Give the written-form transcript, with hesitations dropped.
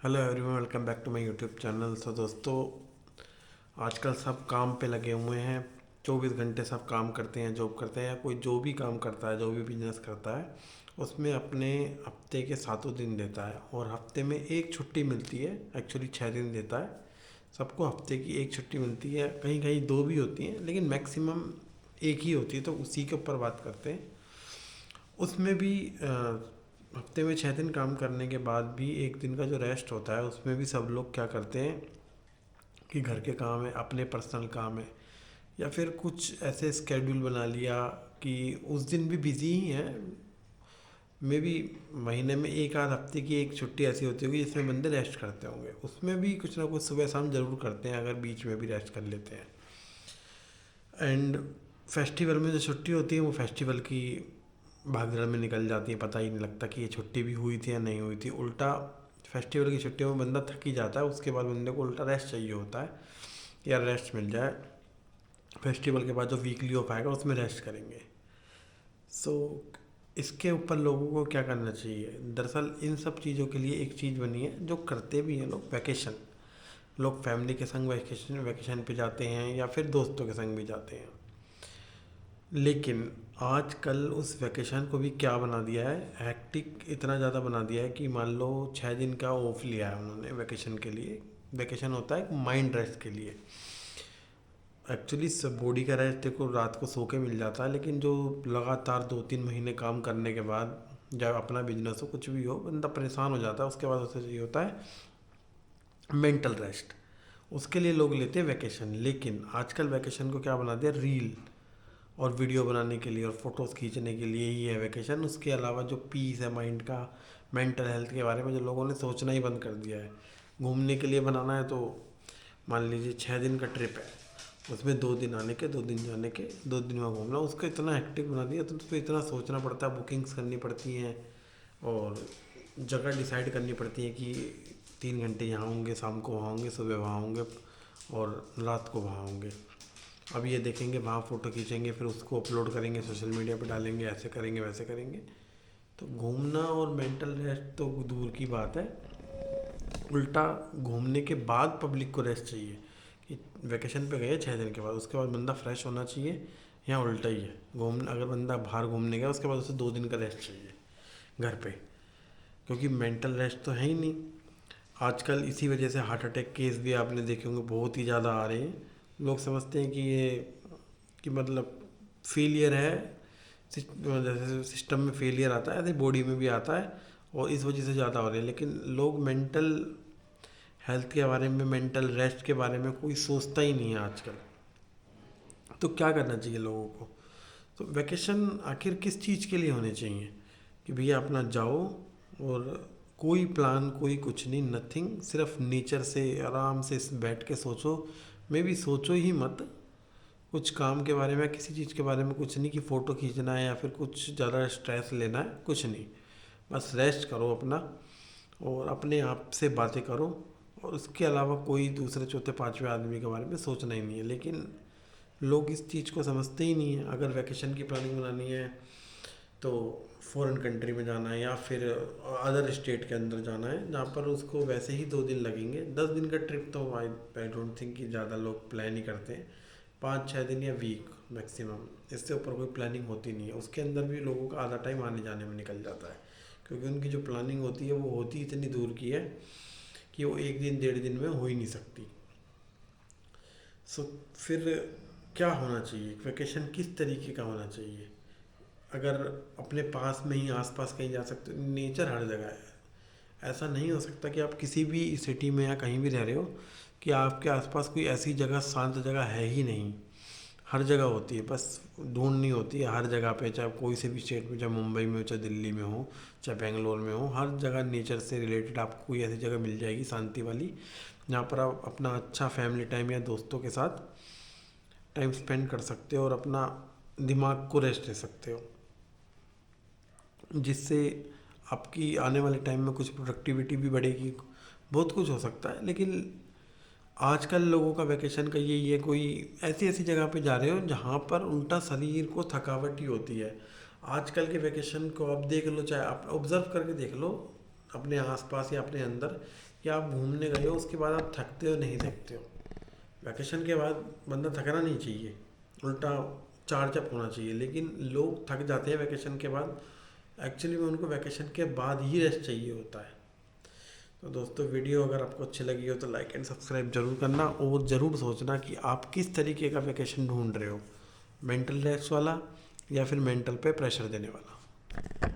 Hello everyone, welcome back to my YouTube channel. तो दोस्तों, आजकल सब काम पे लगे हुए हैं। 24 घंटे सब काम करते हैं, जॉब करते हैं, या कोई जो भी काम करता है, जो भी बिजनेस करता है, उसमें अपने हफ्ते के 7 दिन देता है और हफ्ते में एक छुट्टी मिलती है। एक्चुअली 6 दिन देता है सबको। हफ्ते की एक छुट्टी मिलती है, कहीं कहीं दो भी होती हैं, लेकिन मैक्सिमम एक ही होती है। तो उसी के ऊपर बात करते हैं। उसमें भी हफ्ते में 6 दिन काम करने के बाद भी एक दिन का जो रेस्ट होता है, उसमें भी सब लोग क्या करते हैं कि घर के काम है, अपने पर्सनल काम है, या फिर कुछ ऐसे स्केड्यूल बना लिया कि उस दिन भी बिजी ही है। मे भी महीने में एक आध हफ्ते की एक छुट्टी ऐसी होती होगी जिसमें बंदे रेस्ट करते होंगे। उसमें भी कुछ ना कुछ सुबह शाम ज़रूर करते हैं, अगर बीच में भी रेस्ट कर लेते हैं। एंड फेस्टिवल में जो छुट्टी होती है, वो फेस्टिवल की भागदौड़ में निकल जाती है, पता ही नहीं लगता कि ये छुट्टी भी हुई थी या नहीं हुई थी। उल्टा फेस्टिवल की छुट्टियों में बंदा थक ही जाता है, उसके बाद बंदे को उल्टा रेस्ट चाहिए होता है, यार रेस्ट मिल जाए। फेस्टिवल के बाद जो वीकली ऑफ आएगा उसमें रेस्ट करेंगे। सो इसके ऊपर लोगों को क्या करना चाहिए? दरअसल इन सब चीज़ों के लिए एक चीज़ बनी है जो करते भी हैं लोग, वैकेशन। लोग फैमिली के संग वैकेशन वैकेशन पे जाते हैं, या फिर दोस्तों के संग भी जाते हैं। लेकिन आजकल उस वैकेशन को भी क्या बना दिया है, हैक्टिक इतना ज़्यादा बना दिया है कि मान लो 6 दिन का ऑफ लिया है उन्होंने वैकेशन के लिए। वैकेशन होता है माइंड रेस्ट के लिए। एक्चुअली सब बॉडी का रेस्ट को रात को सो के मिल जाता है, लेकिन जो लगातार 2-3 महीने काम करने के बाद, जब अपना बिजनेस हो कुछ भी हो, बंदा परेशान हो जाता है। उसके बाद उसे चाहिए होता है मेंटल रेस्ट। उसके लिए लोग लेते हैं वैकेशन। लेकिन आजकल वैकेशन को क्या बना दिया, रील और वीडियो बनाने के लिए और फोटोज़ खींचने के लिए ही है वैकेशन। उसके अलावा जो पीस है माइंड का, मेंटल हेल्थ के बारे में जो लोगों ने सोचना ही बंद कर दिया है। घूमने के लिए बनाना है तो मान लीजिए 6 दिन का ट्रिप है, उसमें 2 दिन आने के, 2 दिन जाने के, 2 दिन में घूमना। उसको इतना हेक्टिक बना दिया, तो उसको इतना सोचना पड़ता है, बुकिंग्स करनी पड़ती हैं और जगह डिसाइड करनी पड़ती है कि 3 घंटे यहाँ होंगे, शाम को वहाँ होंगे, सुबह वहाँ होंगे और रात को वहाँ होंगे। अब ये देखेंगे, वहाँ फ़ोटो खींचेंगे, फिर उसको अपलोड करेंगे, सोशल मीडिया पे डालेंगे, ऐसे करेंगे वैसे करेंगे। तो घूमना और मेंटल रेस्ट तो दूर की बात है, उल्टा घूमने के बाद पब्लिक को रेस्ट चाहिए। कि वैकेशन पे गए 6 दिन के बाद, उसके बाद बंदा फ्रेश होना चाहिए। यहाँ उल्टा ही है, घूम अगर बंदा बाहर घूमने गया उसके बाद उसे 2 दिन का रेस्ट चाहिए घर पे, क्योंकि मेंटल रेस्ट तो है ही नहीं। आजकल इसी वजह से हार्ट अटैक केस भी आपने देखे होंगे, बहुत ही ज़्यादा आ रहे हैं। लोग समझते हैं कि ये कि मतलब फेलियर है, जैसे सिस्टम में फेलियर आता है ऐसे बॉडी में भी आता है, और इस वजह से ज़्यादा हो रहे हैं। लेकिन लोग मेंटल हेल्थ के बारे में, मेंटल रेस्ट के बारे में कोई सोचता ही नहीं है आजकल। तो क्या करना चाहिए लोगों को? तो वैकेशन आखिर किस चीज़ के लिए होने चाहिए? कि भैया अपना जाओ और कोई प्लान, कोई कुछ नहीं, नथिंग, सिर्फ नेचर से आराम से बैठ के सोचो। मे भी सोचो ही मत कुछ काम के बारे में, किसी चीज़ के बारे में कुछ नहीं कि फ़ोटो खींचना है या फिर कुछ ज़्यादा स्ट्रेस लेना है, कुछ नहीं। बस रेस्ट करो अपना और अपने आप से बातें करो, और उसके अलावा कोई दूसरे चौथे पांचवें आदमी के बारे में सोचना ही नहीं है। लेकिन लोग इस चीज़ को समझते ही नहीं है। अगर वैकेशन की प्लानिंग बनानी है तो फॉरेन कंट्री में जाना है, या फिर अदर स्टेट के अंदर जाना है जहाँ पर उसको वैसे ही 2 दिन लगेंगे। 10 दिन का ट्रिप तो आई डोंट थिंक कि ज़्यादा लोग प्लान ही करते हैं। 5-6 दिन या वीक मैक्सिमम, इससे ऊपर कोई प्लानिंग होती नहीं है। उसके अंदर भी लोगों का आधा टाइम आने जाने में निकल जाता है, क्योंकि उनकी जो प्लानिंग होती है वो होती इतनी दूर की है कि वो 1 दिन 1.5 दिन में हो ही नहीं सकती। सो फिर क्या होना चाहिए, वैकेशन किस तरीके का होना चाहिए? अगर अपने पास में ही आसपास कहीं जा सकते हो, नेचर हर जगह है। ऐसा नहीं हो सकता कि आप किसी भी सिटी में या कहीं भी रह रहे हो कि आपके आसपास कोई ऐसी जगह, शांत जगह है ही नहीं। हर जगह होती है, बस ढूंढनी होती है हर जगह पे। चाहे कोई से भी स्टेट में, चाहे मुंबई में हो, चाहे दिल्ली में हो, चाहे बेंगलोर में हो, हर जगह नेचर से रिलेटेड आपको कोई ऐसी जगह मिल जाएगी शांति वाली, जहाँ पर आप अपना अच्छा फैमिली टाइम या दोस्तों के साथ टाइम स्पेंड कर सकते हो और अपना दिमाग को रेस्ट दे सकते हो, जिससे आपकी आने वाले टाइम में कुछ प्रोडक्टिविटी भी बढ़ेगी। बहुत कुछ हो सकता है। लेकिन आजकल लोगों का वैकेशन का यही है, कोई ऐसी ऐसी जगह पे जा रहे हो जहाँ पर उल्टा शरीर को थकावट ही होती है। आजकल के वैकेशन को आप देख लो, चाहे आप ऑब्ज़र्व करके देख लो, अपने आसपास या अपने अंदर, या आप घूमने गए हो उसके बाद आप थकते हो नहीं देखते हो। वैकेशन के बाद बंदा थकना नहीं चाहिए, उल्टा चार्ज अप होना चाहिए। लेकिन लोग थक जाते हैं वैकेशन के बाद, एक्चुअली में उनको वैकेशन के बाद ही रेस्ट चाहिए होता है। तो दोस्तों, वीडियो अगर आपको अच्छी लगी हो तो लाइक एंड सब्सक्राइब जरूर करना, और ज़रूर सोचना कि आप किस तरीके का वैकेशन ढूंढ रहे हो, मेंटल रिलैक्स वाला या फिर मेंटल पे प्रेशर देने वाला।